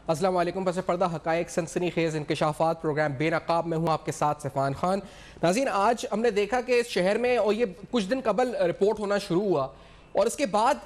अस्सलाम वालेकुम। पस पर्दा हकायक सनसनी खेज इंकशाफात प्रोग्राम बेनकाब में हूँ आपके साथ सिफान खान। नाज़रीन, आज हमने देखा कि इस शहर में, और ये कुछ दिन कबल रिपोर्ट होना शुरू हुआ, और इसके बाद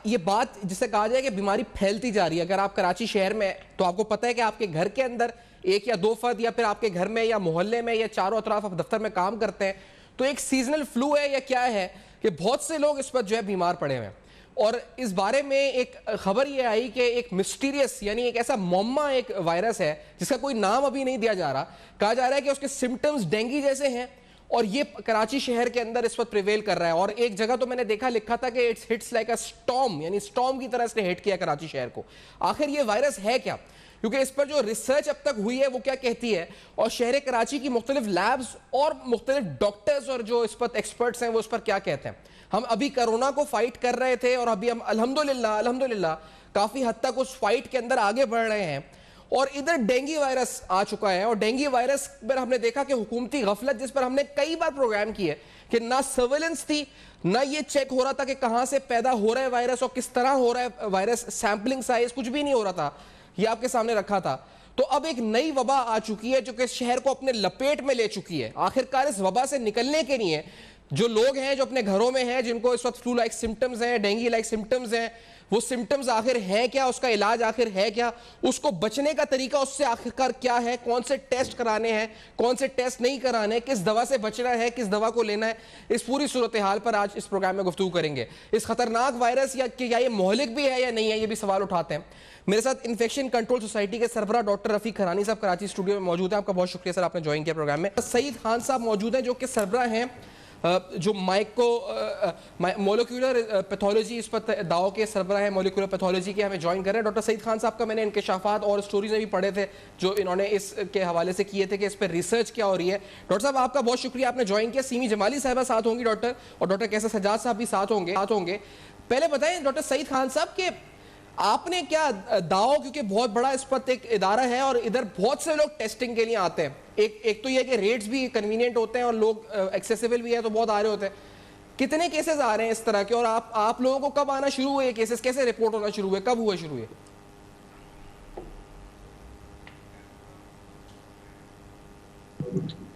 ये बात जिसे कहा जाए कि बीमारी फैलती जा रही है। अगर आप कराची शहर में, तो आपको पता है कि आपके घर के अंदर एक या दो फर्द, या फिर आपके घर में या मोहल्ले में या चारों अतराफ आप दफ्तर में काम करते हैं, तो एक सीजनल फ्लू है या क्या है कि बहुत से लोग इस पर जो है बीमार पड़े हुए हैं। और इस बारे में एक खबर ये आई कि एक मिस्टीरियस, यानी एक ऐसा मम्मा एक वायरस है जिसका कोई नाम अभी नहीं दिया जा रहा। कहा जा रहा है कि उसके सिम्टम्स डेंगू जैसे हैं, और ये कराची शहर के अंदर इस वक्त प्रिवेल कर रहा है। और एक जगह तो मैंने देखा, लिखा था कि it's hits like a storm, यानी स्टॉर्म की तरह इसने हिट किया कराची शहर को। आखिर ये वायरस है क्या? क्योंकि इस पर जो रिसर्च अब तक हुई है वो क्या कहती है, और शहर कराची की मुख्तलिफ लैब्स और मुख्तलिफ डॉक्टर्स और जो इस पर एक्सपर्ट्स हैं वो इस पर क्या कहते हैं। हम अभी कोरोना को फाइट कर रहे थे, और अभी हम अल्हम्दुलिल्लाह काफी हद तक उस फाइट के अंदर आगे बढ़ रहे हैं, और इधर डेंगू वायरस आ चुका है। और डेंगू वायरस पर हमने देखा कि हुकूमती गफलत, जिस पर हमने कई बार प्रोग्राम किए कि ना सर्वेलेंस थी, ना ये चेक हो रहा था कि कहां से पैदा हो रहा है वायरस और किस तरह हो रहा है वायरस, सैंपलिंग साइज कुछ भी नहीं हो रहा था, ये आपके सामने रखा था। तो अब एक नई वबा आ चुकी है जो कि शहर को अपने लपेट में ले चुकी है। आखिरकार इस वबा से निकलने के लिए जो लोग हैं, जो अपने घरों में हैं, जिनको इस वक्त फ्लू लाइक सिम्टम्स हैं, डेंगू लाइक सिम्टम्स हैं, वो सिम्टम्स आखिर है क्या, उसका इलाज आखिर है क्या, उसको बचने का तरीका उससे आखिरकार क्या है, कौन से टेस्ट कराने हैं, कौन से टेस्ट नहीं कराने, किस दवा से बचना है, किस दवा को लेना है, इस पूरी सूरत हाल पर आज इस प्रोग्राम में गुफ्तगू करेंगे। इस खतरनाक वायरस या क्या ये मोहलिक भी है या नहीं है, ये भी सवाल उठाते हैं। मेरे साथ इन्फेक्शन कंट्रोल सोसाइटी के सरबराह डॉक्टर रफीक खरानी साहब कराची स्टूडियो में मौजूद हैं। आपका बहुत शुक्रिया सर, आपने ज्वाइन किया प्रोग्राम में। सईद खान साहब मौजूद हैं जो कि सरबराह हैं जो मोलिकुलर पैथोलॉजी, इस पर दाव के सरबराह है मोलिकुलर पैथोलॉजी के, हमें ज्वाइन कर रहे हैं। डॉक्टर सईद खान साहब का मैंने इंकशाफात और स्टोरीज में भी पढ़े थे जो इन्होंने इसके हवाले से किए थे कि इस पर रिसर्च क्या हो रही है। डॉक्टर साहब आपका बहुत शुक्रिया, आपने ज्वाइन किया। सीमी जमाली साहबा साथ होंगी डॉक्टर, और डॉक्टर कैसर सज्जाद साहब भी साथ होंगे। पहले बताएं डॉक्टर सईद खान साहब के आपने क्या दाव, क्योंकि बहुत बड़ा इस पर एक इदारा है और इधर बहुत से लोग टेस्टिंग के लिए आते हैं। एक तो ये कि रेट्स भी कन्वीनियंट होते हैं और लोग एक्सेसिबल भी है, तो बहुत आ रहे होते हैं। कितने केसेस आ रहे हैं इस तरह के, और आप लोगों को कब आना शुरू हुए केसेस, कैसे रिपोर्ट होना शुरू हुए, कब हुए शुरू हुए?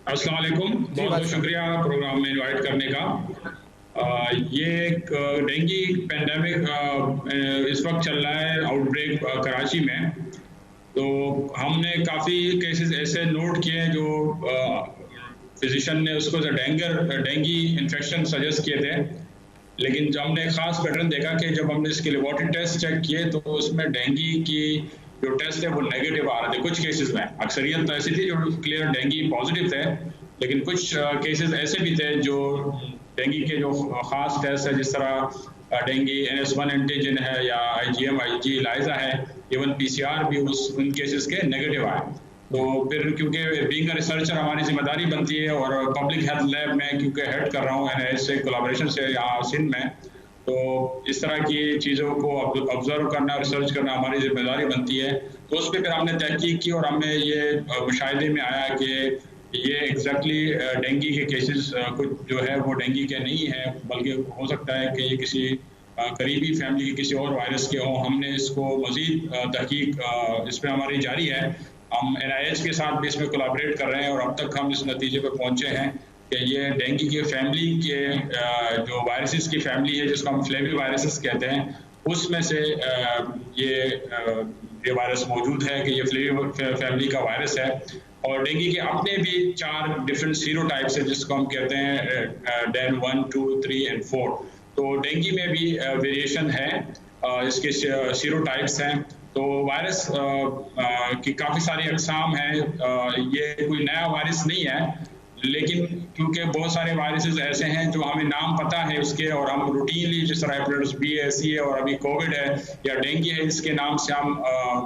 अस्सलाम वालेकुम, बहुत बहुत शुक्रिया प्रोग्राम में इनवाइट करने का। ये एक डेंगू पेंडेमिक इस वक्त चल रहा है, आउटब्रेक कराची में। तो हमने काफ़ी केसेस ऐसे नोट किए हैं जो फिजिशियन ने उसको डेंगू इन्फेक्शन सजेस्ट किए थे। लेकिन जब हमने ख़ास पैटर्न देखा कि जब हमने इसके लेबोरेटरी टेस्ट चेक किए तो उसमें डेंगू की जो टेस्ट है वो नेगेटिव आ रहे थे कुछ केसेस में। अक्सरियत तो ऐसी थी जो क्लियर डेंगू पॉजिटिव थे, लेकिन कुछ केसेस ऐसे भी थे जो डेंगू के जो ख़ास टेस्ट है, जिस तरह डेंगू NS1 एंटीजन है या IgM IG ELISA है, इवन PCR भी उन केसेस के नेगेटिव आए। तो फिर क्योंकि बीइंग अ रिसर्चर हमारी जिम्मेदारी बनती है, और पब्लिक हेल्थ लैब में क्योंकि हेड कर रहा हूँ NIH से कोलैबोरेशन से यहाँ सिंध में, तो इस तरह की चीज़ों को ऑब्जर्व करना, रिसर्च करना हमारी जिम्मेदारी बनती है। तो उस पर फिर हमने तहकीक की और हमें ये मुशाहिदे में आया कि ये एग्जैक्टली डेंगू के केसेस कुछ जो है वो डेंगू के नहीं है, बल्कि हो सकता है कि ये किसी करीबी फैमिली के किसी और वायरस के हों। हमने इसको मज़ीद तहकीक इस पर हमारी जारी है। हम NIH के साथ भी इसमें कोलैबोरेट कर रहे हैं, और अब तक हम इस नतीजे पर पहुँचे हैं कि ये डेंगू के फैमिली के जो वायरसेस की फैमिली है, जिसको हम फ्लेवी वायरसेस कहते हैं, उसमें से ये वायरस मौजूद है कि ये फ्लेवी फैमिली का वायरस है। और डेंगू के अपने भी 4 डिफरेंट सीरोटाइप्स है, जिसको हम कहते हैं DEN 1, 2, 3 और 4। तो डेंगू में भी वेरिएशन है, इसके सीरोटाइप्स हैं। तो वायरस की काफ़ी सारी अक़साम हैं। ये कोई नया वायरस नहीं है, लेकिन क्योंकि बहुत सारे वायरसेस ऐसे हैं जो हमें नाम पता है उसके, और हम रूटीनली, जिस तरह हेपेटाइटिस B है, C है, और अभी कोविड है या डेंगू है, इसके नाम से हम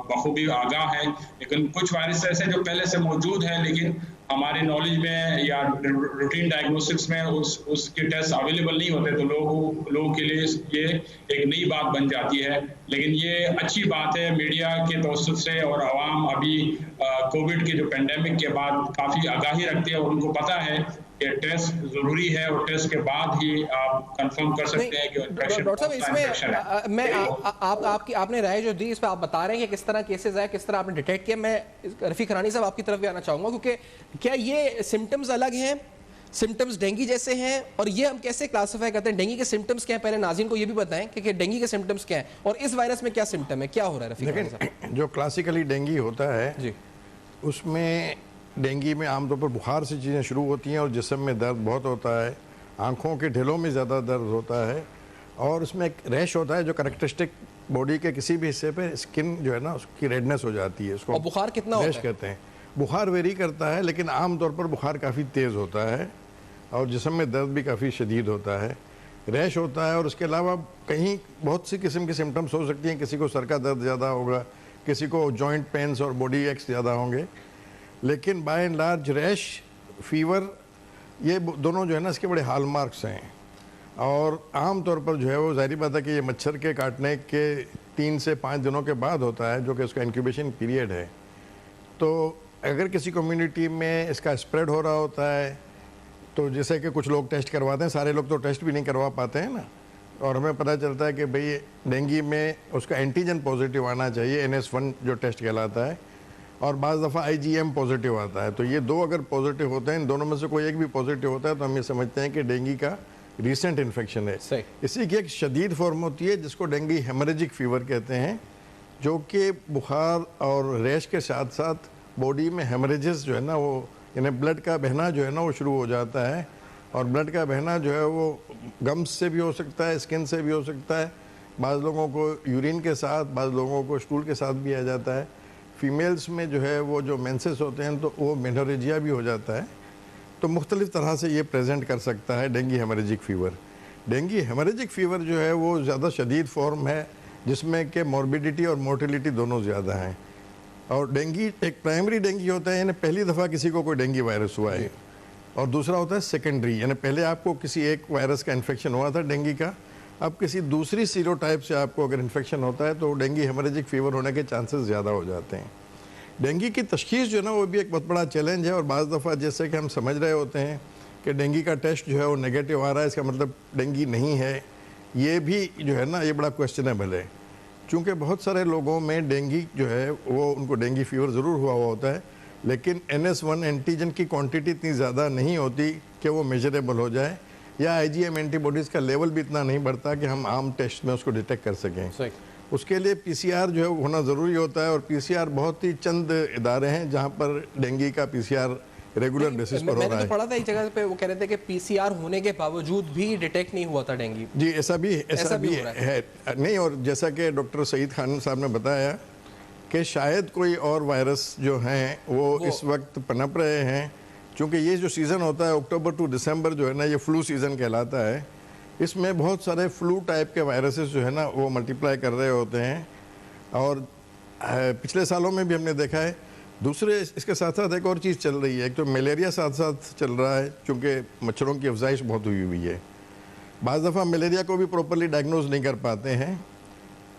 बखूबी आगाह हैं। लेकिन कुछ वायरस ऐसे जो पहले से मौजूद हैं, लेकिन हमारे नॉलेज में या रूटीन डायग्नोस्टिक्स में उसके टेस्ट अवेलेबल नहीं होते, तो लोगों के लिए ये एक नई बात बन जाती है। लेकिन ये अच्छी बात है मीडिया के तवज्जुह से, और आवाम अभी कोविड के जो पेंडेमिक के बाद काफ़ी आगाही रखती है, और उनको पता है कि टेस्ट जरूरी है और टेस्ट के बाद ही आप कंफर्म कर सकते हैं कि इन्फेक्शन डॉक्टर साहब इसमें मैं आपने राय जो दी इस पर आप बता रहे हैं कि किस तरह केसेस आए, किस तरह आपने डिटेक्ट किया। मैं रफीक हरानी साहब आपकी तरफ भी आना चाहूंगा, क्योंकि क्या ये सिम्टम्स अलग हैं, सिम्टम्स डेंगू जैसे हैं, और ये हम कैसे क्लासिफाई करते हैं? डेंगू के सिम्टम्स क्या हैं, पहले नाज़रीन को ये भी बताएं कि डेंगू के सिम्टम्स क्या हैं और इस वायरस में क्या सिम्टम है, क्या हो रहा है? रफीक साहब, जो क्लासिकली डेंगू होता है जी, उसमें डेंगू में आमतौर पर बुखार से चीज़ें शुरू होती हैं और जिस्म में दर्द बहुत होता है, आँखों के ढिलों में ज़्यादा दर्द होता है, और उसमें एक रैश होता है जो करैक्टरिस्टिक बॉडी के किसी भी हिस्से पे स्किन जो है ना उसकी रेडनेस हो जाती है, उसको बुखार कितना होता है कहते हैं। बुखार वेरी करता है, लेकिन आमतौर पर बुखार काफ़ी तेज़ होता है और जिस्म में दर्द भी काफ़ी शदीद होता है, रैश होता है, और उसके अलावा कहीं बहुत सी किस्म की सिम्टम्स हो सकती हैं। किसी को सर का दर्द ज़्यादा होगा, किसी को जॉइंट पेन्स और बॉडी एक्स ज़्यादा होंगे, लेकिन by and large rash, fever, ये दोनों जो है ना इसके बड़े हॉलमार्क्स हैं। और आम तौर पर जो है वो ज़ाहिर बात है कि ये मच्छर के काटने के 3 से 5 दिनों के बाद होता है, जो कि उसका इंक्यूबेशन पीरियड है। तो अगर किसी कम्युनिटी में इसका स्प्रेड हो रहा होता है, तो जैसे कि कुछ लोग टेस्ट करवाते हैं, सारे लोग तो टेस्ट भी नहीं करवा पाते हैं ना, और हमें पता चलता है कि भाई डेंगू में उसका एंटीजन पॉजिटिव आना चाहिए, NS1 जो टेस्ट कहलाता है, और बाज़ दफ़ा IgM पॉजिटिव आता है। तो ये दो अगर पॉजिटिव होते हैं, इन दोनों में से कोई एक भी पॉजिटिव होता है, तो हम ये समझते हैं कि डेंगू का रीसेंट इन्फेक्शन है। इसी की एक शदीद फॉर्म होती है जिसको डेंगू हेमरेजिक फीवर कहते हैं, जो कि बुखार और रैश के साथ साथ बॉडी में हेमरेजेस जो है ना, वो यानी ब्लड का बहना जो है ना वो शुरू हो जाता है, और ब्लड का बहना जो है वो गम्स से भी हो सकता है, स्किन से भी हो सकता है, बाज़ लोगों को यूरिन के साथ, बाज़ लोगों को स्टूल के साथ भी आ जाता है। फीमेल्स में जो है वो जो मेंसेस होते हैं तो वो मेनोरेजिया भी हो जाता है। तो मुख्तलिफ़ तरह से ये प्रेजेंट कर सकता है dengue haemorrhagic fever. Dengue haemorrhagic fever जो है वो ज़्यादा शदीद फॉर्म है, जिसमें कि मॉर्बिडिटी और मोर्टिलिटी दोनों ज़्यादा हैं। और डेंगू एक प्राइमरी डेंगू होता है, यानी पहली दफ़ा किसी को कोई डेंगू वायरस हुआ है, और दूसरा होता है सेकेंडरी, यानी पहले आपको किसी एक वायरस का इन्फेक्शन हुआ था डेंगू का, अब किसी दूसरी सीरोटाइप से आपको अगर इन्फेक्शन होता है तो डेंगू हेमरेजिक फीवर होने के चांसेस ज़्यादा हो जाते हैं। डेंगू की तशखीस जो है ना वो भी एक बहुत बड़ा चैलेंज है, और बाज़ दफ़ा जैसे कि हम समझ रहे होते हैं कि डेंगू का टेस्ट जो है वो नेगेटिव आ रहा है, इसका मतलब डेंगू नहीं है, ये भी जो है ना ये बड़ा क्वेश्चनेबल है। चूँकि बहुत सारे लोगों में डेंगू जो है वो उनको डेंगू फीवर ज़रूर हुआ होता है, लेकिन NS1 एंटीजन की क्वांटिटी इतनी ज़्यादा नहीं होती कि वो मेजरेबल हो जाए, या IgM एंटीबॉडीज़ का लेवल भी इतना नहीं बढ़ता कि हम आम टेस्ट में उसको डिटेक्ट कर सकें। उसके लिए PCR जो है होना ज़रूरी होता है, और PCR बहुत ही चंद इदारे हैं जहाँ पर डेंगू का PCR रेगुलर बेसिस पर हो रहा है। मैंने तो पढ़ा था एक जगह पे वो कह रहे थे कि PCR होने के बावजूद भी डिटेक्ट नहीं हुआ था डेंगू। जी ऐसा भी है नहीं, और जैसा कि डॉक्टर सईद खान साहब ने बताया कि शायद कोई और वायरस जो हैं वो इस वक्त पनप रहे हैं, क्योंकि ये जो सीज़न होता है अक्टूबर टू दिसंबर जो है ना, ये फ्लू सीज़न कहलाता है। इसमें बहुत सारे फ्लू टाइप के वायरसेस जो है ना वो मल्टीप्लाई कर रहे होते हैं, और पिछले सालों में भी हमने देखा है। दूसरे इसके साथ साथ एक और चीज़ चल रही है, एक तो मलेरिया साथ साथ चल रहा है, क्योंकि मच्छरों की अफजाइश बहुत हुई है। बाज़ दफ़ा मलेरिया को भी प्रॉपरली डायग्नोज नहीं कर पाते हैं।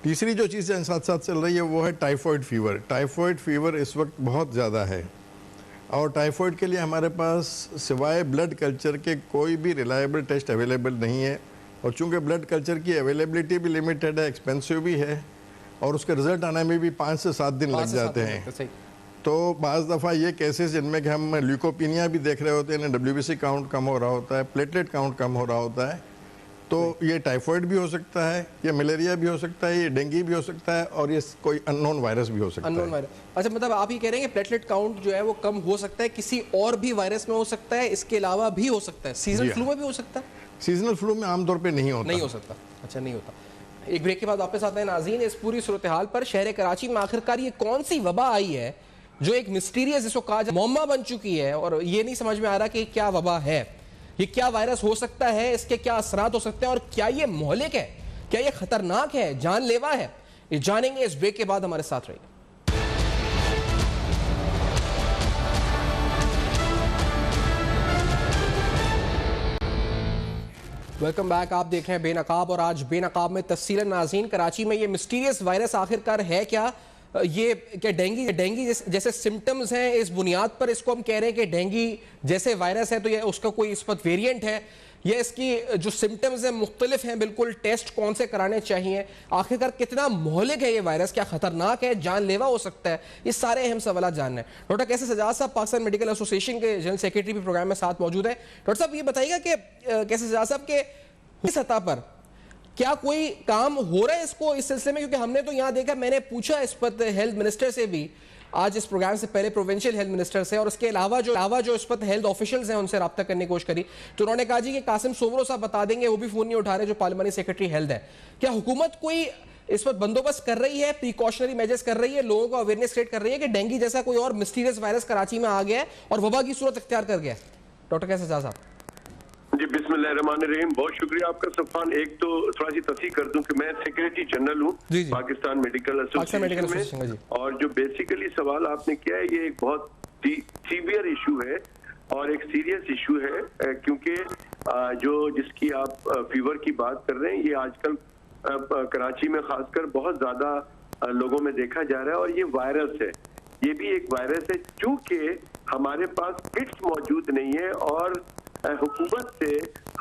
तीसरी जो चीज़ें साथ साथ चल रही है वो है टाइफॉइड फीवर। टाइफॉइड फीवर इस वक्त बहुत ज़्यादा है, और टाइफॉइड के लिए हमारे पास सिवाय ब्लड कल्चर के कोई भी रिलायबल टेस्ट अवेलेबल नहीं है, और चूँकि ब्लड कल्चर की अवेलेबिलिटी भी लिमिटेड है, एक्सपेंसिव भी है, और उसके रिजल्ट आने में भी 5 से 7 दिन लग जाते हैं। तो बाज़ दफ़ा ये केसेस जिनमें कि हम ल्यूकोपीनिया भी देख रहे होते हैं, WBC काउंट कम हो रहा होता है, प्लेटलेट काउंट कम हो रहा होता है, तो ये टाइफॉइड भी हो सकता है, ये मलेरिया भी हो सकता है, ये डेंगू भी हो सकता है, और ये कोई अननोन वायरस भी हो सकता है। अच्छा, मतलब आप ये कह रहे हैं कि प्लेटलेट काउंट जो है वो कम हो सकता है, किसी और भी वायरस में हो सकता है, इसके अलावा भी हो सकता है, सीजनल फ्लू में भी हो सकता है? सीजनल फ्लू में आमतौर पर नहीं हो सकता। अच्छा, नहीं होता। एक ब्रेक के बाद वापस आते हैं नाज़रीन। इस पूरी सूरत हाल पर शहर कराची में आखिरकार ये कौन सी वबा आई है जो एक मिस्टीरियस जिसको कहा जाए मुअम्मा बन चुकी है, और ये नहीं समझ में आ रहा कि क्या वबा है, ये क्या वायरस हो सकता है, इसके क्या असरात हो सकते हैं, और क्या ये मोहलिक है, क्या ये खतरनाक है, जानलेवा है? ये जानेंगे इस ब्रेक के बाद। हमारे साथ रहिए। Welcome back. आप देख रहे हैं बेनकाब, और आज बेनकाब में तफसीलन नाज़रीन कराची में ये मिस्टीरियस वायरस आखिरकार है क्या, ये क्या डेंगी जैसे सिम्टम्स हैं, इस बुनियाद पर इसको हम कह रहे हैं कि डेंगी जैसे वायरस है तो ये उसका कोई इस वक्त वेरिएंट है, या इसकी जो सिम्टम्स हैं मुख्तलिफ हैं बिल्कुल, टेस्ट कौन से कराने चाहिए, आखिरकार कितना महलिक है ये वायरस, क्या खतरनाक है, जानलेवा हो सकता है, ये सारे अहम सवाल जानना है। डॉक्टर कैसर सजाद साहब पाकिस्तान मेडिकल एसोसिएशन के जनरल सेक्रेटरी भी प्रोग्राम में साथ मौजूद है। डॉक्टर साहब ये बताइएगा कि कैसर सजाद साहब के इस सतह पर क्या कोई काम हो रहा है इसको इस सिलसिले में, क्योंकि हमने तो यहाँ देखा, मैंने पूछा इस पर हेल्थ मिनिस्टर से भी आज इस प्रोग्राम से पहले, प्रोविंशियल हेल्थ मिनिस्टर से, और उसके अलावा जो इस वक्त हेल्थ ऑफिशियल्स हैं उनसे रब्ता करने की कोशिश करी, तो उन्होंने कहा जी कि कासिम सोमरो साहब बता देंगे, वो भी फोन नहीं उठा रहे जो पार्लियामानी सेक्रेटरी हेल्थ है। क्या हुकूमत कोई इस वक्त बंदोबस्त कर रही है, प्रिकॉशनरी मेजर्स कर रही है, लोगों को अवेयरनेस क्रिएट कर रही है कि डेंगी जैसा कोई और मिस्टीरियस वायरस कराची में आ गया है और वबा की सूरत इख्तियार कर गया है? डॉक्टर कैसर सजाद साहब जी, बिस्मिल्लाहिर्रहमानिर्रहीम। बहुत शुक्रिया आपका सफ़ान। एक तो थोड़ा सी तस्दीक कर दूं कि मैं सेक्रेटरी जनरल हूँ पाकिस्तान मेडिकल एसोसिएशन में, और जो बेसिकली सवाल आपने किया है ये एक बहुत सीवियर इशू है और एक सीरियस इशू है, क्योंकि जो जिसकी आप फीवर की बात कर रहे हैं ये आजकल कराची में खासकर बहुत ज्यादा लोगों में देखा जा रहा है, और ये वायरस है, ये भी एक वायरस है। चूंकि हमारे पास किट्स मौजूद नहीं है और हुकूमत से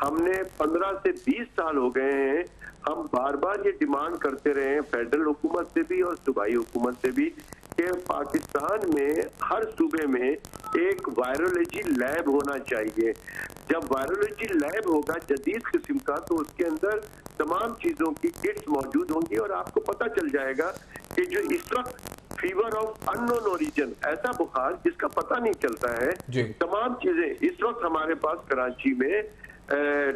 हमने 15 से 20 साल हो गए हैं, हम बार बार ये डिमांड करते रहे हैं फेडरल हुकूमत से भी और सूबाई हुकूमत से भी कि पाकिस्तान में हर सूबे में एक वायरोलॉजी लैब होना चाहिए। जब वायरोलॉजी लैब होगा जदीद किस्म का, तो उसके अंदर तमाम चीजों की किट्स मौजूद होंगी और आपको पता चल जाएगा कि जो इस वक्त फीवर ऑफ अननोन ओरिजिन, ऐसा बुखार जिसका पता नहीं चलता है, तमाम चीजें इस वक्त हमारे पास कराची में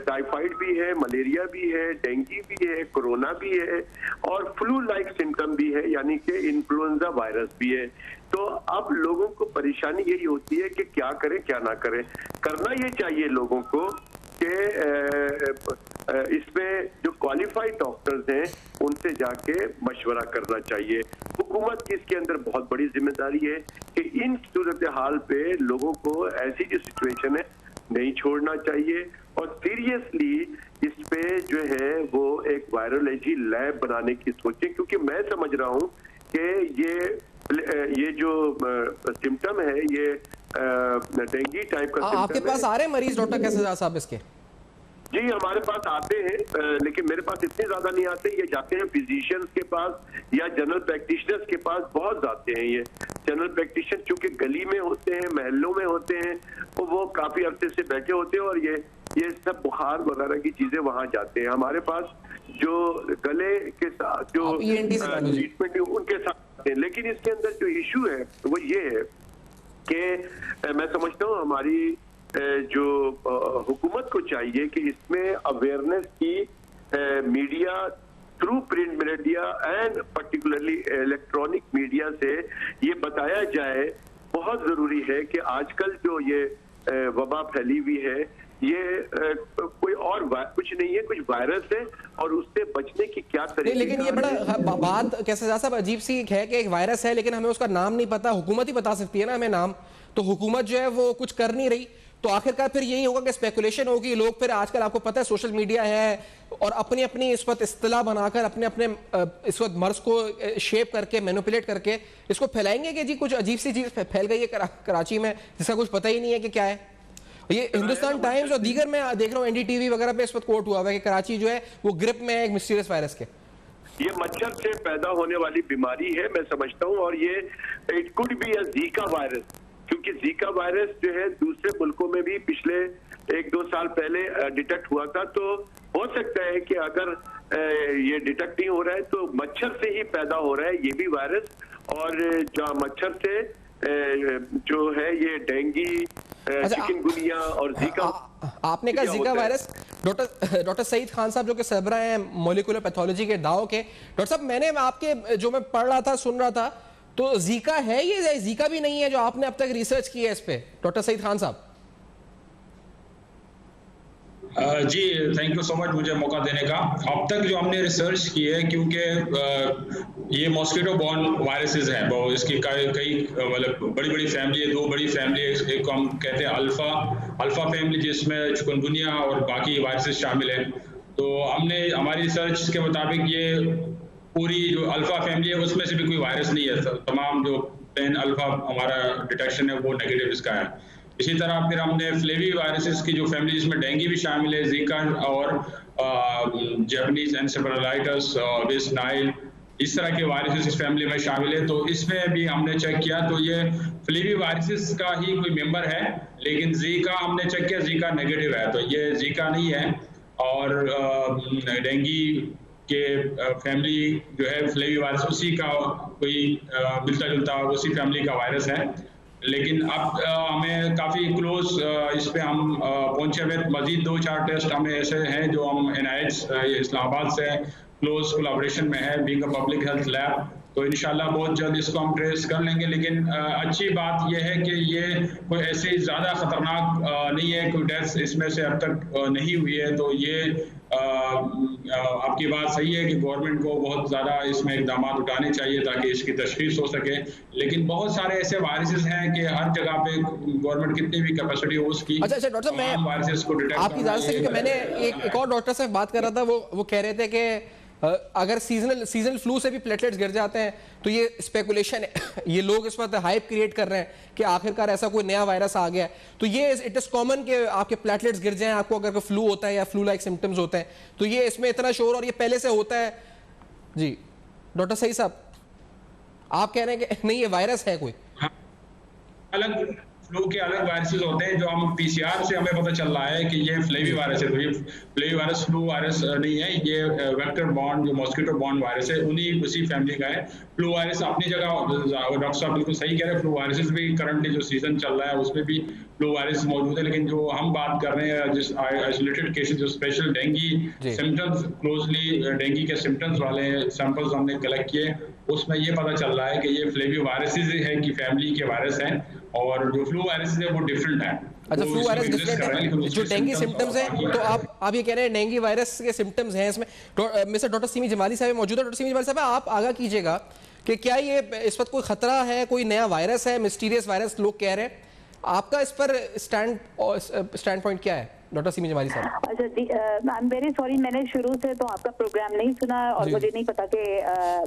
टाइफाइड भी है, मलेरिया भी है, डेंगी भी है, कोरोना भी है और फ्लू लाइक सिम्टम भी है, यानी कि इन्फ्लुएंजा वायरस भी है। तो अब लोगों को परेशानी यही होती है कि क्या करें क्या ना करें। करना ये चाहिए लोगों को कि इसमें जो क्वालिफाइड डॉक्टर्स हैं उनसे जाके मशवरा करना चाहिए। हुकूमत की इसके अंदर बहुत बड़ी जिम्मेदारी है कि इन सूरत हाल पे लोगों को ऐसी जो सिचुएशन है नहीं छोड़ना चाहिए और सीरियसली इस पे जो है वो एक वायरोलॉजी लैब बनाने की सोचें, क्योंकि मैं समझ रहा हूँ कि ये जो सिम्टम है ये डेंगी टाइप का सिम्टम आपके पास आ रहे हैं मरीज डॉक्टर कैसर सजाद साहब इसके? जी, हमारे पास आते हैं, लेकिन मेरे पास इतने ज्यादा नहीं आते। ये जाते हैं फिजिशियंस के पास या जनरल प्रैक्टिशनर्स के पास, बहुत जाते हैं। ये जनरल प्रैक्टिशनर चूंकि गली में होते हैं, महलों में होते हैं, तो वो काफी अरसे से बैठे होते हैं और ये सब बुखार वगैरह की चीजें वहां जाते हैं। हमारे पास जो गले के साथ जो ट्रीटमेंट उनके साथ, लेकिन इसके अंदर जो इशू है वो ये है कि मैं समझता हूँ हमारी जो हुकूमत को चाहिए कि इसमें अवेयरनेस की media through print media and particularly electronic media से ये बताया जाए। बहुत जरूरी है कि आजकल जो ये वबा फैली हुई है ये कोई और कुछ नहीं है, कुछ वायरस है और उससे बचने की क्या तरीके। लेकिन ये बड़ा बात कैसे साहब अजीब सी है कि एक वायरस है लेकिन हमें उसका नाम नहीं पता, हुकूमत ही बता सकती है ना हमें नाम, तो हुकूमत जो है वो कुछ कर नहीं रही, तो आखिरकार फिर यही होगा कि स्पेकुलेशन होगी। लोग फिर आजकल आपको पता है सोशल मीडिया है और अपनी अपनी इस वक्त इस्तिलाह बनाकर अपने अपने इस वक्त मर्ज को शेप करके मैनिपुलेट करके इसको फैलाएंगे कि जी कुछ अजीब सी चीज फैल गई है कराची में जिसका कुछ पता ही नहीं है कि क्या है। ये हिंदुस्तान टाइम्स और दीगर में देख रहा हूँ एनडीटीवी वगैरह पे इस वक्त कोट हुआ है कि कराची जो है वो ग्रिप में है एक मिस्टीरियस वायरस के। ये मच्छर से पैदा होने वाली बीमारी है मैं समझता हूँ, और ये it could be a Zika virus, क्योंकि जीका वायरस जो है दूसरे मुल्कों में भी पिछले 1-2 साल पहले डिटेक्ट हुआ था। तो हो सकता है कि अगर ये डिटेक्ट नहीं हो रहा है तो मच्छर से ही पैदा हो रहा है ये भी वायरस, और जो मच्छर से जो है ये डेंगी, चिकनगुनिया और जीका। आपने कहा Zika virus. Doctor Saeed Khan साहब जो कि सरबराह हैं मॉलिक्यूलर पैथोलॉजी के दाव के, डॉक्टर साहब मैंने आपके जो मैं पढ़ रहा था सुन रहा था तो जीका है ये जीका भी नहीं है जो आपने अब तक रिसर्च की है इस पे, डॉक्टर सईद खान साहब? जी थैंक यू सो मच मुझे मौका देने का। अब तक जो हमने रिसर्च की है, क्योंकि ये मॉस्किटो बॉर्न वायरसेस हैं, वो इसकी कई मतलब बड़ी बड़ी फैमिली है, 2 बड़ी फैमिली है। एक को हम कहते हैं अल्फा फैमिली जिसमें चिकनगुनिया और बाकी वायरसेस शामिल हैं। तो हमने हमारी रिसर्च के मुताबिक ये पूरी जो अल्फा फैमिली है उसमें से भी कोई वायरस नहीं है, तमाम जो 10 अल्फा हमारा डिटेक्शन है वो नेगेटिव इसका है। इसी तरह फिर हमने फ्लेवी वायरसेस की जो फैमिली जिसमें डेंगू भी शामिल है, जीका और जैपनीज एन्सेफेलाइटिस, वेस्ट नाइल, इस तरह के वायरसेस इस फैमिली में शामिल है। तो इसमें भी हमने चेक किया तो ये फ्लेवी वायरसेस का ही कोई मेंबर है, लेकिन जीका हमने चेक किया, जीका नेगेटिव है, तो ये जीका नहीं है। और डेंगू के फैमिली जो है फ्लेवी वायरस उसी का कोई मिलता जुलता उसी फैमिली का वायरस है। लेकिन अब हमें काफ़ी क्लोज इस पे हम पहुंचे हुए, मजीद 2-4 टेस्ट हमें ऐसे हैं जो हम NIH इस्लामाबाद से क्लोज कोलैबोरेशन में है, being a public health lab, तो इंशाल्लाह बहुत जल्द इसको हम ट्रेस कर लेंगे। लेकिन अच्छी बात यह है कि ये कोई ऐसी ज़्यादा ख़तरनाक नहीं है, कोई डेथ इसमें से अब तक नहीं हुई है। तो ये आपकी बात सही है कि गवर्नमेंट को बहुत ज़्यादा इसमें इक़दाम उठाने चाहिए ताकि इसकी तशख़ीस हो सके। लेकिन बहुत सारे ऐसे वायरसेस हैं कि हर जगह पे गवर्नमेंट कितनी भी कैपेसिटी हो उसकी। अच्छा डॉक्टर साहब, मैं वायरसेस को डिटेक्ट आपकी इजाज़त से, क्योंकि मैंने एक और डॉक्टर से बात कर रहा था, वो कह रहे थे कि अगर सीजनल फ्लू से भी प्लेटलेट्स गिर जाते हैं तो ये स्पेकुलेशन है, ये लोग इस वक्त हाइप क्रिएट कर रहे हैं कि आखिरकार ऐसा कोई नया वायरस आ गया है। तो ये इट इज़ कॉमन कि आपके प्लेटलेट्स गिर जाएं आपको अगर फ्लू होता है या फ्लू लाइक सिम्टम्स होते हैं, तो ये इसमें इतना शोर और ये पहले से होता है। जी डॉक्टर सही साहब, आप कह रहे हैं कि नहीं ये वायरस है कोई अलग, फ्लू के अलग वायरसेस होते हैं जो हम PCR से हमें पता चल रहा है कि ये फ्लेवी वायरस है। तो ये फ्लेवी वायरस फ्लू वायरस नहीं है, ये वेक्टर बॉर्न जो मॉस्किटो बॉर्न वायरस है उन्हीं उसी फैमिली का है। फ्लू वायरस अपनी जगह, डॉक्टर साहब बिल्कुल सही कह रहे हैं, फ्लू वायरसेस भी करंटली जो सीजन चल रहा है उसमें भी फ्लू वायरस मौजूद है। लेकिन जो हम बात कर रहे हैं जिस आइसोलेटेड केसेस जो special dengue symptoms, closely dengue के सिम्टम्स वाले सैंपल्स हमने कलेक्ट किए, उसमें ये पता चल रहा है कि ये फ्लेवी वायरसेस है कि फैमिली के वायरस हैं, और जो फ्लू वायरस है वो डिफरेंट है। अच्छा, फ्लू वायरस डिफरेंट है, जो डेंगू सिम्टम्स हैं, तो आप ये कह रहे हैं डेंगू वायरस के सिम्टम्स हैं इसमें। मिस्टर डॉक्टर सीमी जमाली साहब मौजूद है। डॉक्टर सीमी जमाली साहब, आप आगाह कीजिएगा कि क्या ये इस वक्त कोई खतरा है, कोई नया वायरस है, मिस्टीरियस वायरस लोग कह रहे हैं, आपका इस पर स्टैंड पॉइंट क्या है डॉक्टर सीमी जमाली साहब? अच्छा जी, आई एम वेरी सॉरी, मैंने शुरू से तो आपका प्रोग्राम नहीं सुना और मुझे नहीं पता कि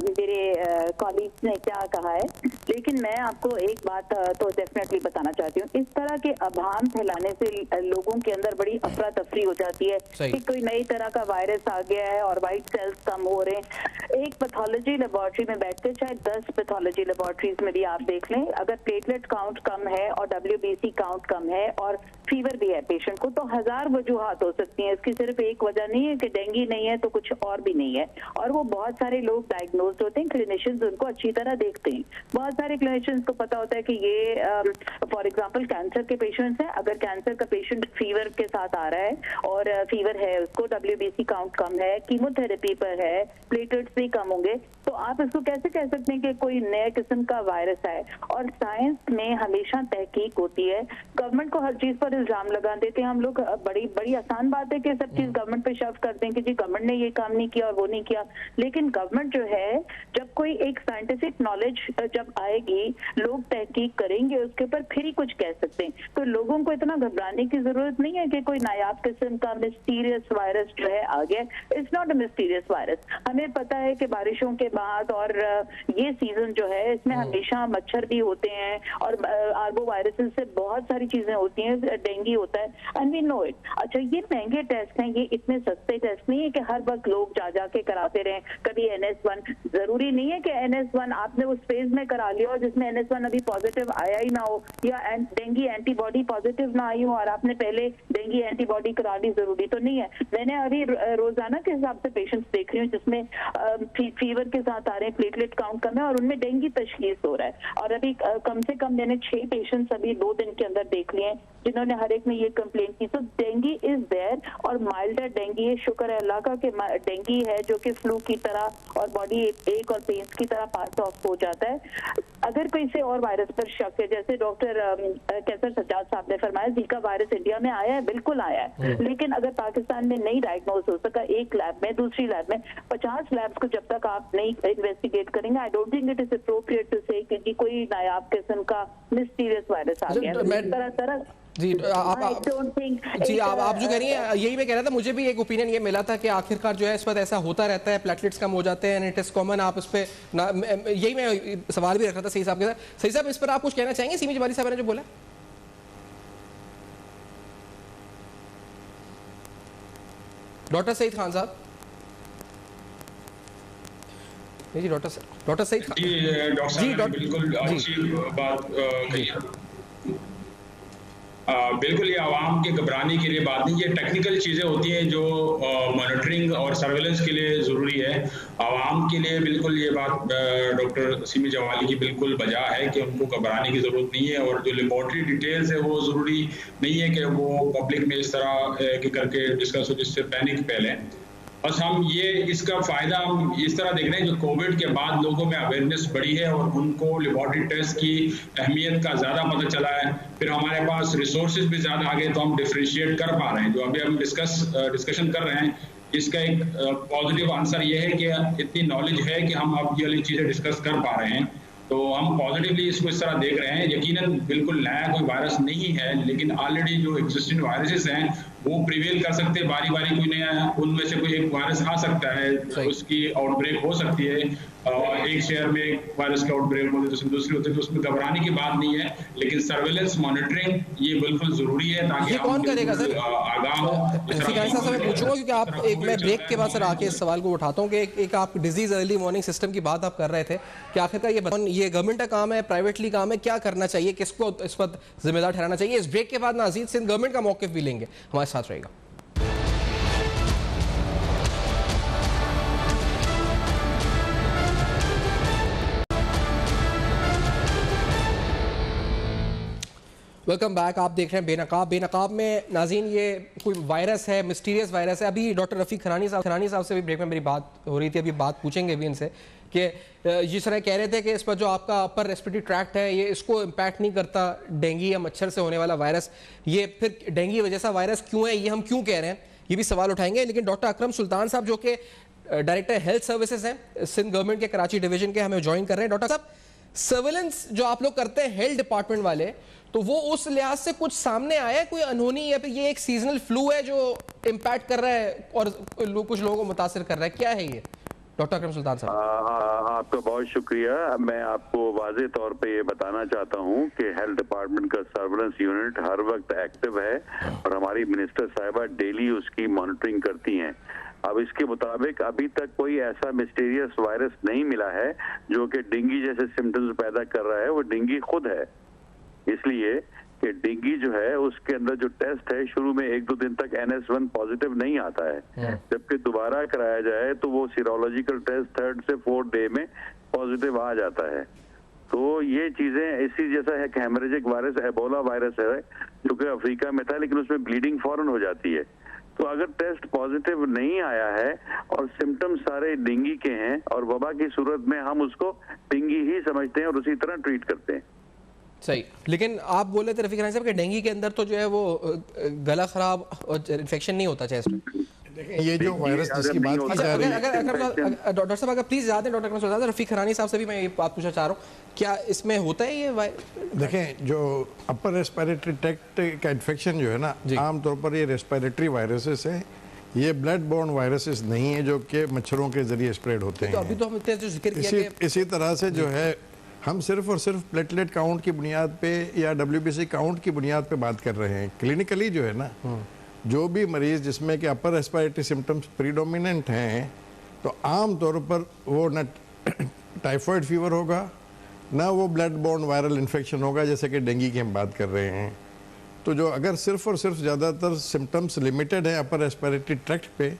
मेरे कॉलीग्स ने क्या कहा है, लेकिन मैं आपको एक बात तो डेफिनेटली बताना चाहती हूँ। इस तरह के अभाम फैलाने से लोगों के अंदर बड़ी अफरा तफरी हो जाती है कि कोई नई तरह का वायरस आ गया है और वाइट सेल्स कम हो रहे हैं। एक पैथोलॉजी लेबोरेटरी में बैठ के, चाहे 10 पैथोलॉजी लेबोरेटरीज में भी आप देख लें, अगर प्लेटलेट काउंट कम है और WBC काउंट कम है और फीवर भी है पेशेंट को, तो 1000 वजूहात हो सकती हैं। इसकी सिर्फ एक वजह नहीं है कि डेंगू नहीं है तो कुछ और भी नहीं है। और वो बहुत सारे लोग डायग्नोज्ड होते हैं, क्लिनिशियंस उनको अच्छी तरह देखते हैं। बहुत सारे क्लिनिशियंस को पता होता है कि ये फॉर एग्जांपल कैंसर के पेशेंट्स हैं, अगर कैंसर का पेशेंट फीवर के साथ आ रहा है और फीवर है, उसको WBC काउंट कम है, कीमोथेरेपी पर है, प्लेटलेट्स भी कम होंगे, तो आप इसको कैसे कह सकते हैं कि कोई नए किस्म का वायरस है? और साइंस में हमेशा तहकीक होती है। गवर्नमेंट को हर चीज पर इल्जाम लगा देते हैं हम लोग। बड़ी आसान बात है कि सब चीज गवर्नमेंट पे शव कर दें कि जी गवर्नमेंट ने ये काम नहीं किया और वो नहीं किया। लेकिन गवर्नमेंट जो है, जब कोई एक साइंटिफिक नॉलेज जब आएगी, लोग तहकीक करेंगे उसके ऊपर, फिर ही कुछ कह सकते हैं। तो लोगों को इतना घबराने की जरूरत नहीं है कि कोई नायाब किस्म का मिस्टीरियस वायरस जो है आ गया। It's not a mysterious virus. हमें पता है कि बारिशों के बाद और ये सीजन जो है इसमें हमेशा मच्छर भी होते हैं और आर्बो वायरसेस से बहुत सारी चीजें होती हैं, डेंगू होता है, एंड वी नो इट। अच्छा, ये महंगे टेस्ट हैं, ये इतने सस्ते टेस्ट नहीं है कि हर वक्त लोग जा के कराते रहें। कभी NS1, जरूरी नहीं है कि NS1 आपने उस फेज में करा लिया हो जिसमें NS1 अभी पॉजिटिव आया ही ना हो, या डेंगू एंटीबॉडी पॉजिटिव ना आई हो और आपने पहले डेंगू एंटीबॉडी करा ली, जरूरी तो नहीं है। मैंने अभी रोजाना के हिसाब से पेशेंट्स देख रही हूँ जिसमें फीवर के साथ आ रहे हैं, प्लेटलेट काउंट कम है और उनमें डेंगू तशखीस हो रहा है। और अभी कम से कम मैंने 6 पेशेंट्स अभी 2 दिन के अंदर देख लिए जिन्होंने हर एक ने ये कंप्लेंट की। तो डेंगू इज देयर और माइल्डर डेंगू है, शुक्र है अल्लाह का कि डेंगू है जो कि फ्लू की तरह और बॉडी एक और पेन्स की तरह पास ऑफ हो जाता है। अगर कोई से और वायरस पर शक है, जैसे डॉक्टर कैसर सज्जाद साहब ने फरमाया, जीका वायरस इंडिया में आया है, बिल्कुल आया है, लेकिन अगर पाकिस्तान में नहीं डायग्नोज हो सका एक लैब में, दूसरी लैब में, 50 लैब्स को जब तक आप नहीं इन्वेस्टिगेट करेंगे, I don't think it is appropriate to say कि कोई नायाब किस्म का मिस्टीरियस वायरस आ गया। तरह जी आप जो कह रही हैं यही मैं कह रहा था, मुझे भी एक ओपिनियन ये मिला था कि आखिरकार जो है इस वक्त ऐसा होता रहता है, प्लेटलेट्स कम हो जाते हैं, इट इज कॉमन। आप इस पे यही मैं सवाल भी रख रहा था सही साहब के साथ। सही साहब, इस पर आप कुछ कहना चाहेंगे सीमी जवाली साहब ने जो बोला? डॉक्टर सईद खान साहब। जी डॉक्टर सईद खान जी बिल्कुल अच्छी बात कही है। बिल्कुल ये आवाम के घबराने के लिए बात नहीं, ये टेक्निकल चीज़ें होती हैं जो मॉनिटरिंग और सर्वेलेंस के लिए ज़रूरी है। आवाम के लिए बिल्कुल ये बात डॉक्टर सीमी जवाली की बिल्कुल बजा है कि उनको घबराने की ज़रूरत नहीं है, और जो लेबॉर्ट्री डिटेल्स है वो ज़रूरी नहीं है कि वो पब्लिक में इस तरह करके डिस्कस हो जिससे पैनिक फैले। बस हम ये इसका फ़ायदा हम इस तरह देख रहे हैं, जो कोविड के बाद लोगों में अवेयरनेस बढ़ी है और उनको लेबॉर्ट्री टेस्ट की अहमियत का ज़्यादा पता चला है, फिर हमारे पास रिसोर्सेज भी ज़्यादा आ गए, तो हम डिफ्रेंशिएट कर पा रहे हैं। जो अभी हम डिस्कशन कर रहे हैं, इसका एक पॉजिटिव आंसर ये है कि इतनी नॉलेज है कि हम अब ये वाली चीज़ें डिस्कस कर पा रहे हैं, तो हम पॉजिटिवली इसको इस तरह देख रहे हैं। यकीनन बिल्कुल नया कोई वायरस नहीं है, लेकिन ऑलरेडी जो एग्जिस्टिंग वायरसेस हैं वो प्रिवेल कर सकते हैं, बारी बारी कोई नया उनमें से कोई एक वायरस आ सकता है, उसकी आउटब्रेक हो सकती है। एक शहर में एक वायरस का आउटब्रेक होते तो दूसरी होती है, तो उसमें घबराने की बात नहीं है, लेकिन सर्वेलेंस मॉनिटरिंग ये बिल्कुल जरूरी है ताकि कौन करेगा सर? आगाह हो। मैं पूछूंगा क्योंकि आप मैं ब्रेक के बाद सर आके इस सवाल को उठाता हूँ कि एक आप डिजीज अर्ली वार्निंग सिस्टम की बात आप कर रहे थे कि आखिरकार ये गवर्नमेंट का काम है, प्राइवेटली काम है, क्या करना चाहिए, किसको इस पर जिम्मेदार ठहराना चाहिए? इस ब्रेक के बाद नाज़ीद सिंध गवर्नमेंट का मौक़िफ़ भी लेंगे, हमारे साथ रहेगा। Welcome back. आप देख रहे हैं बेनकाब। बेनकाब में नाज़रीन ये कोई वायरस है, मिस्टीरियस वायरस है। अभी डॉक्टर रफ़ीक खरानी साहब से भी ब्रेक में मेरी बात हो रही थी, अभी बात पूछेंगे भी इनसे कि जिस तरह कह रहे थे कि इस पर जो आपका अपर रेस्पिरेटरी ट्रैक्ट है ये इसको इम्पैक्ट नहीं करता, डेंगू या मच्छर से होने वाला वायरस, ये फिर डेंगू वजह से वायरस क्यों है, ये हम क्यों कह रहे हैं, ये भी सवाल उठाएंगे। लेकिन डॉक्टर अकरम सुल्तान साहब जो कि डायरेक्टर हेल्थ सर्विसेज हैं सिंध गवर्नमेंट के कराची डिवीजन के, हमें ज्वाइन कर रहे हैं। डॉक्टर साहब, सर्वेलेंस जो आप लोग करते हैं हेल्थ डिपार्टमेंट वाले, तो वो उस लिहाज से कुछ सामने आया है कोई अनहोनी, या फिर ये एक सीजनल फ्लू है जो इम्पैक्ट कर रहा है और कुछ लोगों को मुतासिर कर रहा है, क्या है ये? डॉक्टर अकरम सुल्तान साहब। आपका बहुत शुक्रिया। मैं आपको वाज़े तौर पे ये बताना चाहता हूँ कि हेल्थ डिपार्टमेंट का सर्वेलेंस यूनिट हर वक्त एक्टिव है और हमारी मिनिस्टर साहिबा डेली उसकी मॉनिटरिंग करती हैं। अब इसके मुताबिक अभी तक कोई ऐसा मिस्टीरियस वायरस नहीं मिला है जो कि डेंगू जैसे सिम्टम्स पैदा कर रहा है। वो डेंगू खुद है, इसलिए कि डेंगू जो है उसके अंदर जो टेस्ट है शुरू में 1-2 दिन तक NS1 पॉजिटिव नहीं आता है, जबकि दोबारा कराया जाए तो वो सीरोलॉजिकल टेस्ट 3rd से 4th डे में पॉजिटिव आ जाता है। तो ये चीजें इसी जैसा है कि हेमरेजिक वायरस एबोला वायरस है जो कि अफ्रीका में था, लेकिन उसमें ब्लीडिंग फौरन हो जाती है। तो अगर टेस्ट पॉजिटिव नहीं आया है और सिम्टम्स सारे डेंगू के हैं और वबा की सूरत में हम उसको डेंगू ही समझते हैं और उसी तरह ट्रीट करते हैं। सही, लेकिन आप बोले थे रफीक साहब कि डेंगू के अंदर तो जो है वो गला खराब और इन्फेक्शन नहीं होता चेस्ट में। ये जो वायरस जिसकी बात की जा रही है, डॉक्टर साहब अगर प्लीज याद है, डॉक्टर साहब रफीक खरानी साहब से भी मैं ये बात पूछना चाह रहा हूँ, क्या इसमें होता है ये? देखें, जो अपर रेस्पिरेटरी ट्रैक्ट का इन्फेक्शन जो है ना, आमतौर पर ये रेस्पिरेटरी वायरसेस है, ये ब्लड बोर्न वायरसेस नहीं है जो कि मच्छरों के जरिए स्प्रेड होते हैं। तो अभी तो हम जो जिक्र किया इसी तरह से जो है हम सिर्फ और सिर्फ प्लेटलेट काउंट की बुनियाद पे या WBC काउंट की बुनियाद पे बात कर रहे हैं। क्लिनिकली जो है ना, जो भी मरीज जिसमें कि अपर रेस्पिरेटरी सिम्टम्स प्रीडोमिनेंट हैं, तो आम तौर पर वो न टाइफाइड फीवर होगा, ना वो ब्लड बोर्न वायरल इन्फेक्शन होगा जैसे कि डेंगू की हम बात कर रहे हैं। तो जो अगर सिर्फ और सिर्फ ज़्यादातर सिम्टम्स लिमिटेड है अपर रेस्पिरेटरी ट्रैक्ट पे,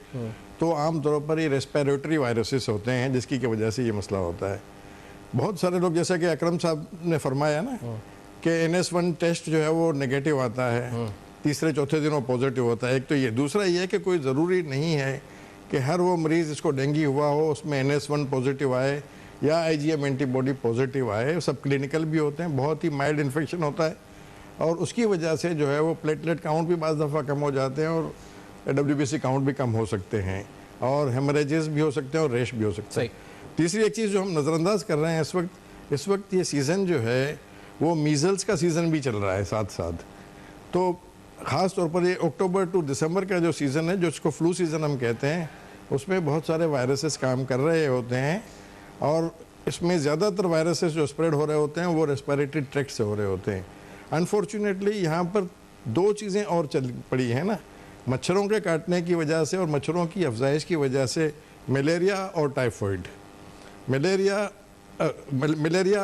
तो आम तौर पर ये रेस्पिरेटरी वायरसेस होते हैं जिसकी की वजह से ये मसला होता है। बहुत सारे लोग, जैसा कि अकरम साहब ने फरमाया ना कि NS1 टेस्ट जो है वो नेगेटिव आता है, तीसरे चौथे दिन वो पॉजिटिव होता है। एक तो ये, दूसरा ये कि कोई ज़रूरी नहीं है कि हर वो मरीज़ जिसको डेंगू हुआ हो उसमें NS1 पॉजिटिव आए या IgM एंटीबॉडी पॉजिटिव आए। सब क्लिनिकल भी होते हैं, बहुत ही माइल्ड इन्फेक्शन होता है और उसकी वजह से जो है वो प्लेटलेट काउंट भी बाज़ दफ़ा कम हो जाते हैं और WBC काउंट भी कम हो सकते हैं और हेमरेजेस भी हो सकते हैं और रेश भी हो सकते हैं। तीसरी एक चीज़ जो हम नज़रअंदाज कर रहे हैं इस वक्त ये सीज़न जो है वो मीज़ल्स का सीज़न भी चल रहा है साथ साथ। तो ख़ास तौर पर ये अक्टूबर टू दिसंबर का जो सीज़न है, जो इसको फ्लू सीज़न हम कहते हैं, उसमें बहुत सारे वायरसेस काम कर रहे होते हैं और इसमें ज़्यादातर वायरसेस जो स्प्रेड हो रहे होते हैं वो रेस्पिरेटरी ट्रैक्ट से हो रहे होते हैं। अनफॉर्चुनेटली यहाँ पर दो चीज़ें और चल पड़ी हैं ना, मच्छरों के काटने की वजह से और मच्छरों की अफजाइश की वजह से मलेरिया और टाइफॉइड, मलेरिया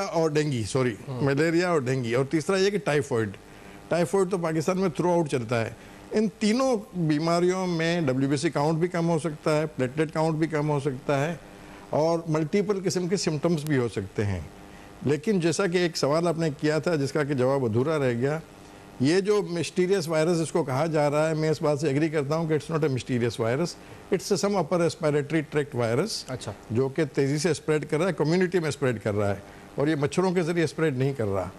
और डेंगी, मलेरिया और डेंगी, और तीसरा ये कि टाइफॉइड तो पाकिस्तान में थ्रू आउट चलता है। इन तीनों बीमारियों में WBC काउंट भी कम हो सकता है, प्लेटलेट काउंट भी कम हो सकता है और मल्टीपल किस्म के सिम्टम्स भी हो सकते हैं। लेकिन जैसा कि एक सवाल आपने किया था जिसका कि जवाब अधूरा रह गया, ये जो मिस्टीरियस वायरस इसको कहा जा रहा है, मैं इस बात से एग्री करता हूँ कि it's not a mysterious virus, it's some upper respiratory tract virus. अच्छा। जो कि तेज़ी से स्प्रेड कर रहा है, कम्युनिटी में स्प्रेड कर रहा है और ये मच्छरों के ज़रिए स्प्रेड नहीं कर रहा,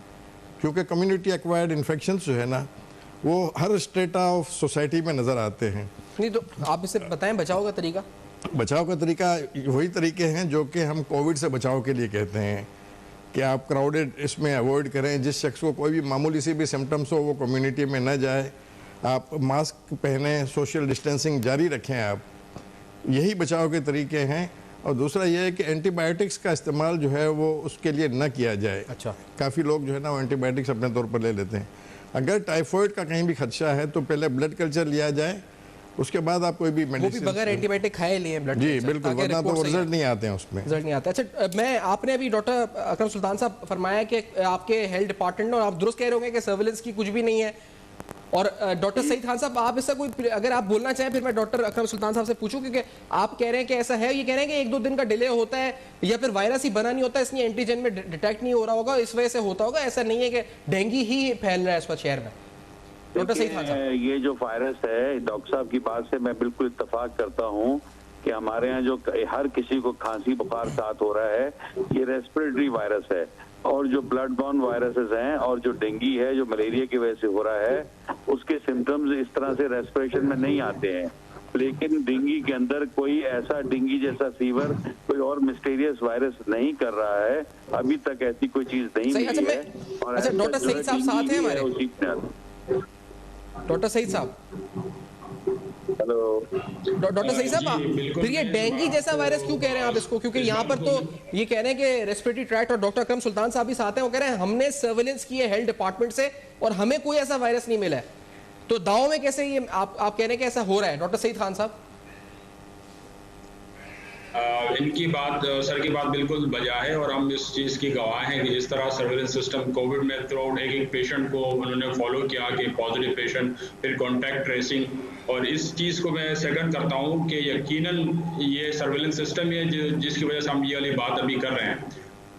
क्योंकि कम्युनिटी एक्वायर्ड इन्फेक्शन जो है ना वो हर स्टेटा ऑफ सोसाइटी में नज़र आते हैं। नहीं तो आप इसे बताएं बचाव का तरीका। बचाव का तरीका वही तरीके हैं जो कि हम कोविड से बचाव के लिए कहते हैं कि आप क्राउडेड इसमें अवॉइड करें, जिस शख्स को कोई भी मामूली सी भी सिम्टम्स हो वो कम्युनिटी में न जाए, आप मास्क पहने, सोशल डिस्टेंसिंग जारी रखें, आप यही बचाव के तरीके हैं। और दूसरा ये है कि एंटीबायोटिक्स का इस्तेमाल जो है वो उसके लिए न किया जाए। अच्छा। काफ़ी लोग जो है ना वो एंटीबायोटिक्स अपने तौर पर ले लेते हैं। अगर टाइफॉइड का कहीं भी खदशा है तो पहले ब्लड कल्चर लिया जाए, उसके बाद आप कोई भी मेडिसिन, वो भी बगैर एंटीबायोटिक खाए लिए ब्लड। जी बिल्कुल, वरना तो रिजल्ट नहीं आते हैं उसमें, रिजल्ट नहीं आता। अच्छा, मैं आपने अभी डॉक्टर अकरम सुल्तान साहब फरमाया कि आपके हेल्थ डिपार्टमेंट और आप दुरुस्त कह रहे होंगे कि सर्विलेंस की कुछ भी नहीं है, और डॉक्टर सईद खान साहब आप इसका कोई अगर आप बोलना चाहें फिर मैं डॉक्टर अकरम सुल्तान साहब से पूछूं, क्योंकि आप कह रहे हैं कि ऐसा है, ये कह रहे हैं कि 1-2 दिन का डिले होता है या फिर वायरस ही बना नहीं होता इसलिए एंटीजन में डिटेक्ट नहीं हो रहा होगा, इस वजह से होता होगा, ऐसा नहीं है कि डेंगू ही फैल रहा है इस वक्त शहर में। डॉक्टर सईद खान साहब, ये जो वायरस है, डॉक्टर साहब की बात से मैं बिल्कुल इत्तेफाक करता हूँ कि हमारे यहाँ जो हर किसी को खांसी बुखार साथ हो रहा है ये रेस्पिरेटरी वायरस है, और जो ब्लड बॉर्न वायरसेस हैं और जो डेंगू है जो मलेरिया की वजह से हो रहा है उसके सिम्टम्स इस तरह से रेस्पिरेशन में नहीं आते हैं। लेकिन डेंगू के अंदर कोई ऐसा डेंगू जैसा फीवर कोई और मिस्टीरियस वायरस नहीं कर रहा है, अभी तक ऐसी कोई चीज नहीं मिली है। अच्छा, डॉक्टर सईद साहब साथ हैं हमारे? डॉक्टर सईद साहब, हेलो डॉक्टर सईद साहब, फिर ये डेंगू जैसा वायरस क्यों कह रहे हैं आप इसको? क्योंकि यहाँ पर तो ये कह रहे हैं कि रेस्पिरेटरी ट्रैक्ट, और डॉक्टर अकरम सुल्तान साहब भी साथ हैं, वो कह रहे हैं हमने सर्वेलेंस की है हेल्थ डिपार्टमेंट से और हमें कोई ऐसा वायरस नहीं मिला है, तो दावों में कैसे ये आप कह रहे हैं कि ऐसा हो रहा है? डॉक्टर सईद खान साहब, इनकी बात, सर की बात बिल्कुल बजा है और हम इस चीज़ की गवाह हैं कि जिस तरह सर्विलेंस सिस्टम कोविड में थ्रू आउट एक पेशेंट को उन्होंने फॉलो किया कि पॉजिटिव पेशेंट, फिर कॉन्टैक्ट ट्रेसिंग, और इस चीज़ को मैं सेकंड करता हूँ कि यकीनन ये सर्विलेंस सिस्टम है जिसकी वजह से हम ये वाली बात अभी कर रहे हैं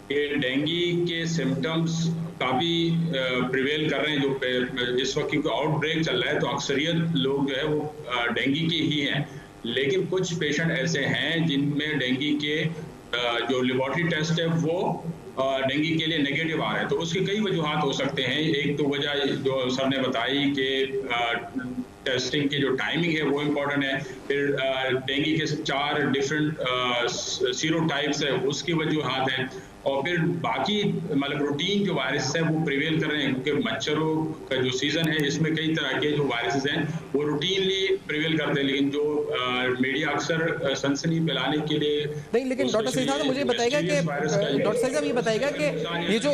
कि डेंगू के सिम्टम्स काफ़ी प्रिवेल कर रहे हैं जो इस वक्त, क्योंकि आउटब्रेक चल रहा है तो अक्सरियत लोग जो है वो डेंगू की ही हैं, लेकिन कुछ पेशेंट ऐसे हैं जिनमें डेंगू के जो लेबोरेटरी टेस्ट है वो डेंगू के लिए नेगेटिव आ रहे हैं। तो उसकी कई वजूहात हो सकते हैं। एक तो वजह जो सर ने बताई कि टेस्टिंग की जो टाइमिंग है वो इम्पोर्टेंट है, फिर डेंगू के 4 डिफरेंट सीरोटाइप्स है उसकी वजूहात हैं, और फिर बाकी मतलब रूटीन जो वायरस है वो प्रिवेल कर रहे हैं, क्योंकि मच्छरों का जो सीजन है इसमें कई तरह के जो वायरसेस हैं वो रूटीनली प्रिवेल करते हैं, लेकिन जो मीडिया अक्सर सनसनी फैलाने के लिए नहीं। लेकिन डॉक्टर सईद साहब मुझे बताएगा कि डॉक्टर सईद साहब ये बताएगा कि ये जो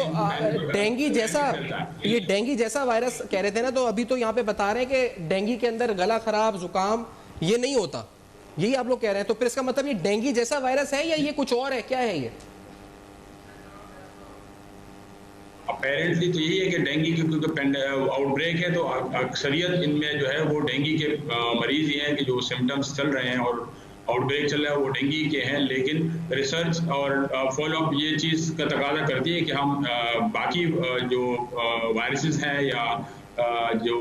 डेंगू जैसा वायरस कह रहे थे ना, तो अभी तो यहाँ पे बता रहे हैं कि डेंगू के अंदर गला खराब, जुकाम ये नहीं होता, यही आप लोग कह रहे हैं, तो फिर इसका मतलब ये डेंगू जैसा वायरस है या ये कुछ और है, क्या है ये? अपेरेंटली तो यही है कि डेंगू की क्योंकि आउटब्रेक है तो अक्सरियत इनमें जो है वो डेंगू के मरीज ही हैं कि जो सिम्टम्स चल रहे हैं और आउटब्रेक चल रहा है वो डेंगू के हैं, लेकिन रिसर्च और फॉलोअप ये चीज़ का तकाजा करती है कि हम बाकी जो वायरसेस हैं या जो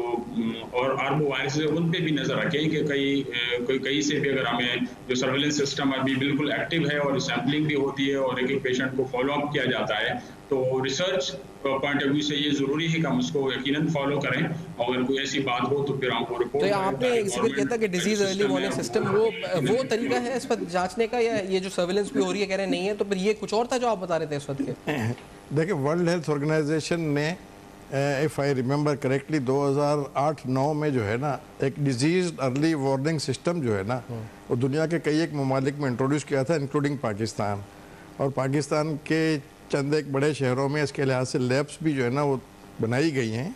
और आर्बो वायरसेस है उन पे भी नज़र रखें कि कहीं से भी अगर हमें जो सर्विलेंस सिस्टम अभी बिल्कुल एक्टिव है और सैम्पलिंग भी होती है और एक पेशेंट को फॉलोअप किया जाता है, तो रिसर्च पॉइंट ऑफ व्यू से ये जरूरी है कि हम उसको यकीनन फॉलो करें, और अगर कोई ऐसी बात हो तो फिर हमको रिपोर्ट। तो आपने इसी पर कहता कि डिजीज अर्ली वार्निंग सिस्टम वो तरीका है इस पर जांचने का, या ये जो सर्विलेंस भी हो रही है कह रहे नहीं है, तो फिर ये कुछ और था जो आप बता रहे थे इस वक्त के? देखिए, वर्ल्ड हेल्थ ऑर्गेनाइजेशन ने इफ़ आई रिमेंबर करेक्टली 2008-9 में जो है ना एक डिजीज अर्ली वार्निंग सिस्टम जो है ना वो दुनिया के कई एक ममालिक में इंट्रोड्यूस किया था, इंक्लूडिंग पाकिस्तान। और पाकिस्तान के चंद एक बड़े शहरों में इसके लिहाज से लैब्स भी जो है ना वो बनाई गई हैं,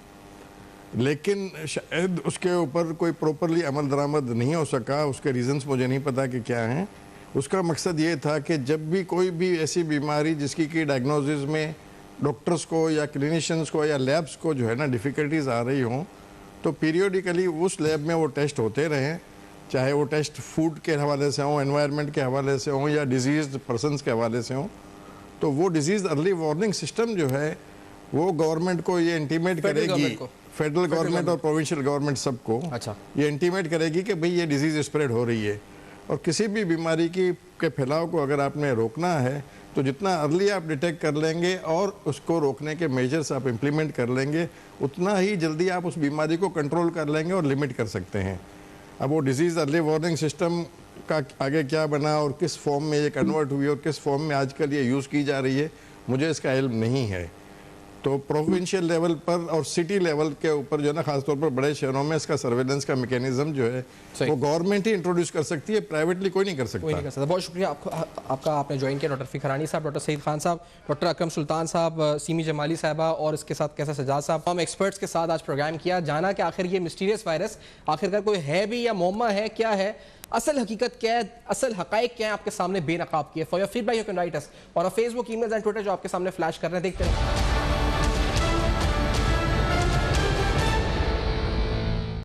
लेकिन शायद उसके ऊपर कोई प्रॉपरली अमल दरामद नहीं हो सका। उसके रीज़न्स मुझे नहीं पता कि क्या हैं। उसका मकसद ये था कि जब भी कोई भी ऐसी बीमारी जिसकी कि डायग्नोसिस में डॉक्टर्स को या क्लिनिशियंस को या लैब्स को जो है ना डिफ़िकल्टीज़ आ रही हों, तो पीरियोडिकली उस लैब में वो टेस्ट होते रहें, चाहे वो टेस्ट फूड के हवाले से हों, एनवायरनमेंट के हवाले से हों या डिजीज़ पर्सनस के हवाले से हों। तो वो डिजीज़ अर्ली वार्निंग सिस्टम जो है वो गवर्नमेंट को ये इंटीमेट करेगी, फेडरल गवर्नमेंट और प्रोविंशियल गवर्नमेंट सबको ये इंटीमेट करेगी कि भाई ये डिजीज़ स्प्रेड हो रही है। और किसी भी बीमारी के फैलाव को अगर आपने रोकना है तो जितना अर्ली आप डिटेक्ट कर लेंगे और उसको रोकने के मेजर्स आप इम्प्लीमेंट कर लेंगे, उतना ही जल्दी आप उस बीमारी को कंट्रोल कर लेंगे और लिमिट कर सकते हैं। अब वो डिजीज़ अर्ली वार्निंग सिस्टम का आगे क्या बना और किस फॉर्म में ये कन्वर्ट हुई और किस फॉर्म में आजकल ये यूज़ की जा रही है, मुझे इसका इल्म नहीं है। तो प्रोविंशियल लेवल पर और सिटी लेवल के ऊपर जो है ना, खासतौर पर बड़े शहरों में इसका सर्वेलेंस का मैकेनिज्म जो है वो गवर्नमेंट ही इंट्रोड्यूस कर सकती है, प्राइवेटली कोई नहीं कर सकता। बहुत शुक्रिया आपका आपने ज्वाइन किया। डॉक्टर फ़िकरानी साहब, डॉक्टर सईद खान साहब, डॉक्टर अकरम सुल्तान साहब, सीमी जमाली साहबा और इसके साथ कैसा सजाद साहब, हम एक्सपर्ट्स के साथ आज प्रोग्राम किया, जाना कि आखिर ये मिस्टीरियस वायरस आखिरकार कोई है भी या मुअम्मा है, क्या है, असल हकीकत क्या है, असल हकाइक क्या है, आपके सामने बेनकाब किए। For your feedback you can write अस और फेसबुक, ईमेल्स एंड ट्विटर जो आपके सामने फ्लैश कर रहे हैं, देखते हैं।